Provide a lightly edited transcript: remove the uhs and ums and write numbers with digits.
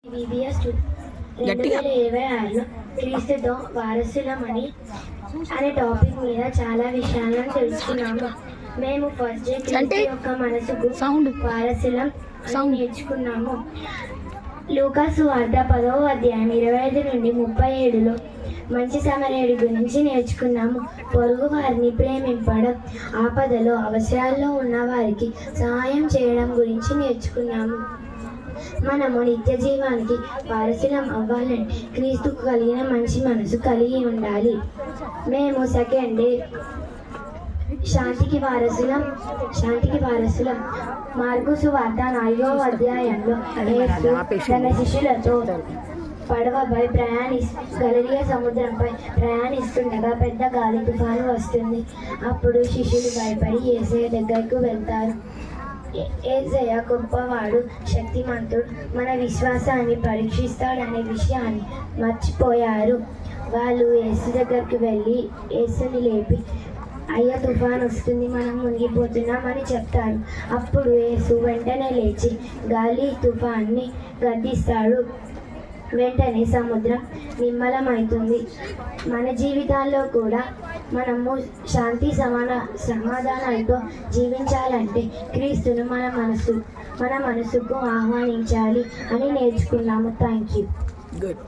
VBS 2026లో క్రీస్తుతో వారసులమని అనే topic మీద చాలా విషయాలను తెలుసుకున్నాము. మేము ఫస్ట్ డే క్రీస్తు యొక్క మనసుకు వారసులం అని నేర్చుకున్నాము. లూకా సువార్త 10వ అధ్యాయం 25 నుండి 37లో మంచి సమరయుడి గురించి నేర్చుకున్నాము. పొరుగు వారిని ప్రేమింపడం, ఆపదలో అవసరాల్లో ఉన్న వారికి సహాయం చేయడం గురించి నేర్చుకున్నాము. మనము నిత్య జీవానికి వారసులం అవ్వాలంటే క్రీస్తుకు కలిగిన మంచి మనసు కలిగి ఉండాలి. మేము సెకండ్ డే శాంతికి వారసులం. మార్కు సువార్త 4వ అధ్యాయంలో యేసు తన శిష్యులతో పడవపై గలిలయ సముద్రంపై ప్రయాణిస్తుండగా పెద్ద గాలి తుఫాను వస్తుంది. అప్పుడు శిష్యులు భయపడి యేసయ్య దగ్గరకు వెళ్తారు. యేసయ్య గొప్పవాడు, శక్తిమంతుడు, మన విశ్వాసాన్ని పరీక్షిస్తాడనే విషయాన్ని మర్చిపోయారు. వాళ్ళు యేసు దగ్గరికి వెళ్ళి యేసుని లేపి, అయ్యా తుఫాన్ వస్తుంది, మనం మునిగిపోతున్నామని చెప్తారు. అప్పుడు యేసు వెంటనే లేచి గాలి తుఫాన్ని గద్దిస్తాడు. వెంటనే సముద్రం నిమ్మలమవుతుంది. మన జీవితాల్లో కూడా మనము శాంతి సమాధానాలతో జీవించాలంటే క్రీస్తును మన మనసుకు ఆహ్వానించాలి అని నేర్చుకున్నాము. Thank you. గుడ్.